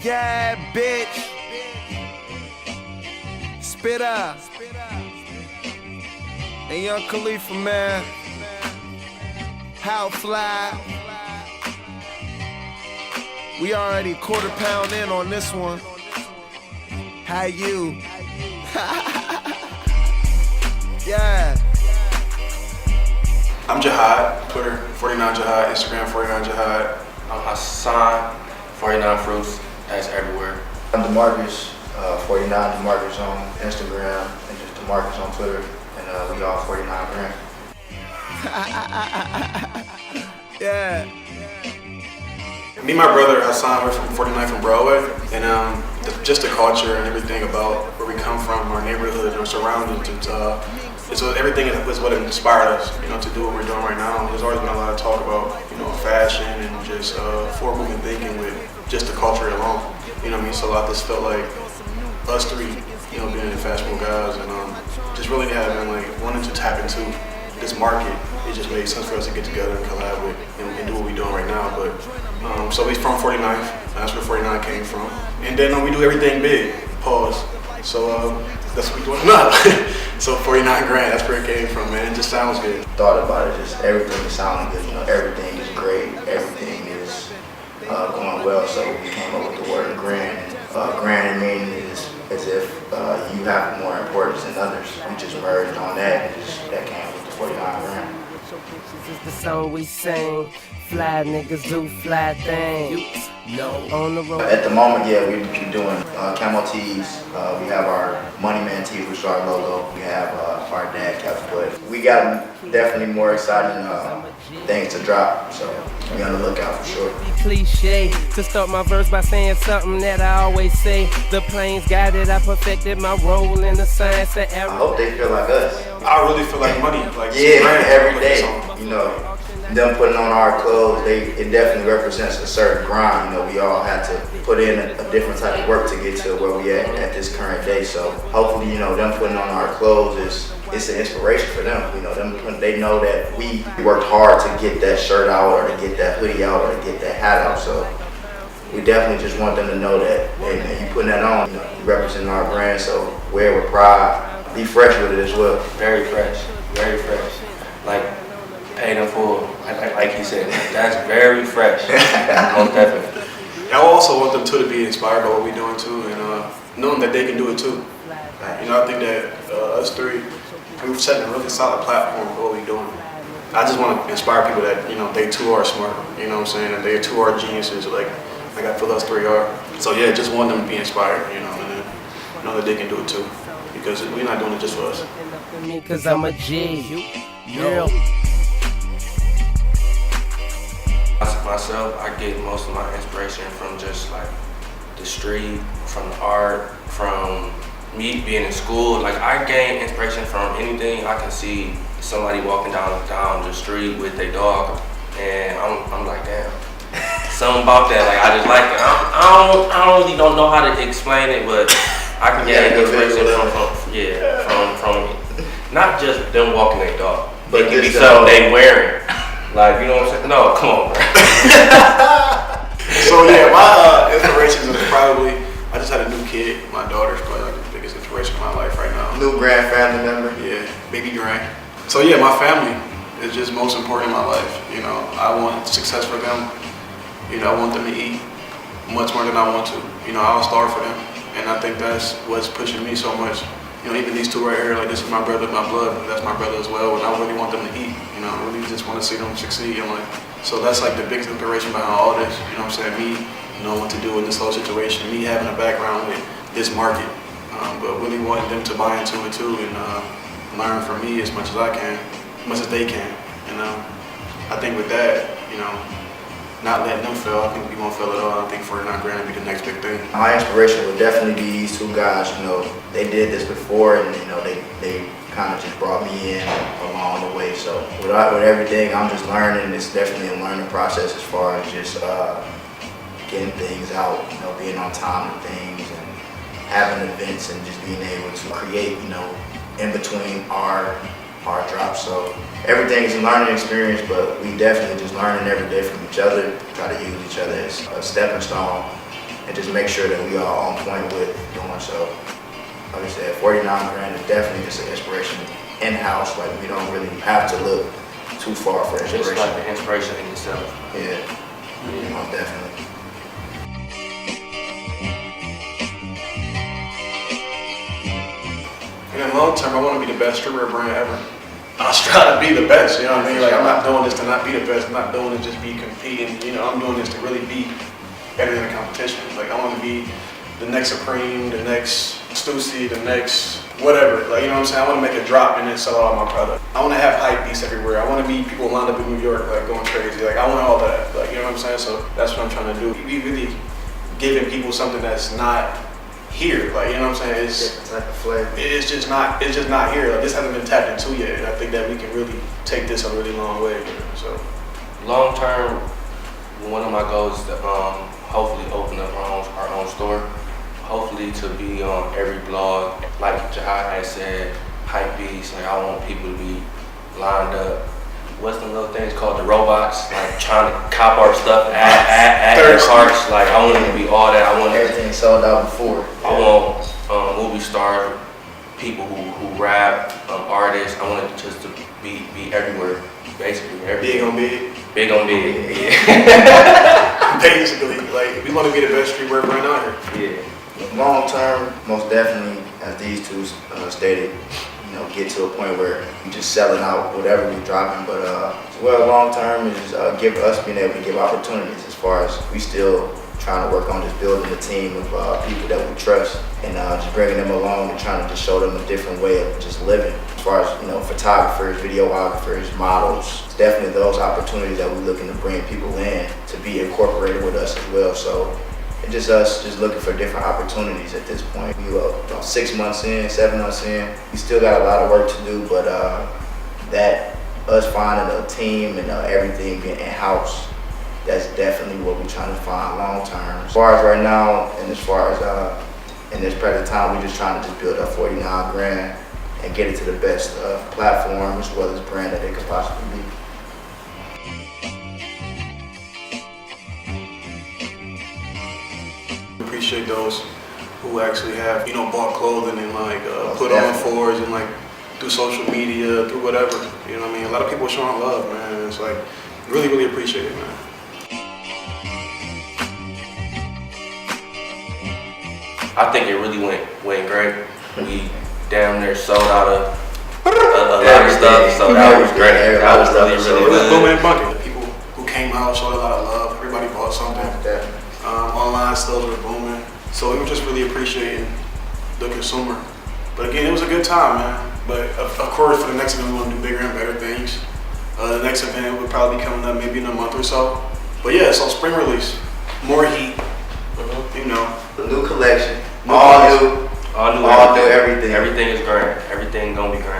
Yeah, bitch. Spit up. And Young Khalifa, man. How fly. We already quarter pound in on this one. How you? Yeah. I'm Jihad, Twitter 49 Jihad, Instagram 49 Jihad. I'm Hassan, 49 Fruits, that's everywhere. I'm DeMarcus, 49 DeMarcus on Instagram, and just DeMarcus on Twitter, and we all 49 grand. Yeah. Me and my brother Hassan, we're from 49 from Broadway, and just the culture and everything about where we come from, our neighborhood, and our surroundings, everything is what inspired us, to do what we're doing right now. There's always been a lot of talk about, fashion and just forward-moving thinking with just the culture alone. You know what I mean? So I just felt like us three, being fashionable guys, and just really having wanting to tap into this market. It just made sense for us to get together and collab with and do what we're doing right now. But so he's from 49th. That's where 49 came from. And then we do everything big. Pause. So that's what we're doing now. So 49 grand, that's where it came from, man. It just sounds good. Thought about it, just everything is sounding good. Everything is great. Everything is going well. So we came up with the word grand. Grand meaning is as if you have more importance than others. We just merged on that, and that came with the 49 grand. This is the song we sing. Fly niggas do fly things. On the road. At the moment, yeah, we keep doing camo tees. We have our Money Man tee, which is our logo. We have our dad caps, but we got definitely more exciting things to drop. So be on the lookout for sure. Cliche to start my verse by saying something that I always say. The planes got it. I perfected my role in the science of error. I hope they feel like us. I really feel like money. Every day. Them putting on our clothes, it definitely represents a certain grind. We all had to put in a different type of work to get to where we at this current day. So hopefully, them putting on our clothes it's an inspiration for them. They know that we worked hard to get that shirt out, or to get that hoodie out, or to get that hat out. So we definitely just want them to know that, hey man, you putting that on, you representing our brand. So wear it with pride, be fresh with it as well. Very fresh, very fresh. Like paid in full, like he said, that's very fresh. Most definitely. I also want them too to be inspired by what we're doing too, and knowing that they can do it too. I think that us three, we've set a really solid platform for what we're doing. I just want to inspire people that they too are smart. You know what I'm saying? That they too are geniuses. Like I feel us three are. So yeah, just want them to be inspired. And then know that they can do it too, because we're not doing it just for us. Cause I'm a G. Yeah. Myself, I get most of my inspiration from just like the street, from the art, from me being in school. Like I gain inspiration from anything I can see somebody walking down the street with their dog, and I'm like, damn. Something about that, like I just like it. I don't really don't know how to explain it, but I can get inspiration from not just them walking their dog, but it can be something they wearing. Like, you know what I'm saying? No, come on, bro. So yeah, my inspirations is probably, I just had a new kid. My daughter's probably like the biggest inspiration in my life right now. New grand family member? Yeah, baby grand. So yeah, my family is just most important in my life. I want success for them. I want them to eat much more than I want to. I'll starve for them. And I think that's what's pushing me so much. Even these two right here, like this is my brother, my blood, that's my brother as well, and I really want them to eat. I really just want to see them succeed. And so that's like the biggest inspiration behind all this. You know what I'm saying? Me knowing what to do in this whole situation, me having a background with this market, but really wanting them to buy into it too and learn from me as much as I can, as much as they can. And I think with that, not letting them fail, I think we won't fail at all. I think 49 grand will be the next big thing. My inspiration would definitely be these two guys. They did this before, and they kind of just brought me in along the way. So with everything, I'm just learning. It's definitely a learning process as far as just getting things out, being on time with things, and having events, and just being able to create, in between our drops. So everything is a learning experience, but we definitely just learning every day from each other. Try to use each other as a stepping stone and just make sure that we are on point with doing so. Like I said, 49 grand is definitely just an inspiration in-house. Like we don't really have to look too far for inspiration. It's like the inspiration in yourself. Yeah, definitely. And in the long term, I want to be the best streetwear brand ever. I strive to be the best, you know what I mean? Like, I'm not doing this to not be the best. I'm not doing it just be competing. You know, I'm doing this to really be better than the competition. Like, I want to be the next Supreme, the next Stussy, the next whatever. Like, you know what I'm saying? I want to make a drop and then sell all my product. I want to have hype beasts everywhere. I want to be people lined up in New York, like, going crazy. Like, I want all that. Like, you know what I'm saying? So that's what I'm trying to do. We really giving people something that's not here, like, you know what I'm saying? Different type of flavor. It's just not here. Like, this hasn't been tapped into yet, and I think that we can really take this a really long way. You know, so Long term, one of my goals is to hopefully open up our own store. Hopefully to be on every blog, like Jahad had said, hype beats. Like, I want people to be lined up. What's the little things called, the robots? Like, trying to cop our stuff, add their carts. Like, I want it to be all that. I want Everything sold out before. I want movie stars, people who rap, artists. I want it just to be everywhere, basically. big on big. Big on big. Basically, like, we want to be the best streetwear brand out here. Yeah. Long term, most definitely, as these two stated, you know, get to a point where we just selling out whatever we dropping. But well, long term is give us being able to give opportunities. As far as we still trying to work on just building a team of people that we trust and just bringing them along and trying to just show them a different way of just living. As far as, you know, photographers, videographers, models, it's definitely those opportunities that we're looking to bring people in to be incorporated with us as well. So it's just us just looking for different opportunities at this point. We are 6 months in, 7 months in. We still got a lot of work to do, but that us finding a team and everything being in-house, that's definitely what we're trying to find long term. As far as right now, and as far as in this present time, we're just trying to just build up 49 grand and get it to the best platform as well as brand that it could possibly be. Appreciate those who actually have, you know, bought clothing and like put definitely. on fours and like through social media, through whatever. You know what I mean? A lot of people showing love, man. It's like really, really appreciate it, man. I think it really went great. We damn near sold out of a lot of stuff, so that was great. That was really, really It was good. booming bucket. People who came out showed a lot of love. Everybody bought something. Definitely. Online stores were booming. So we were just really appreciating the consumer. But again, it was a good time, man. But of course, for the next event, we want to do bigger and better things. The next event will probably be coming up maybe in a month or so. But yeah, so spring release, more heat, you know. The new collection, all new, All new everything. Everything is grand. Everything gonna be grand.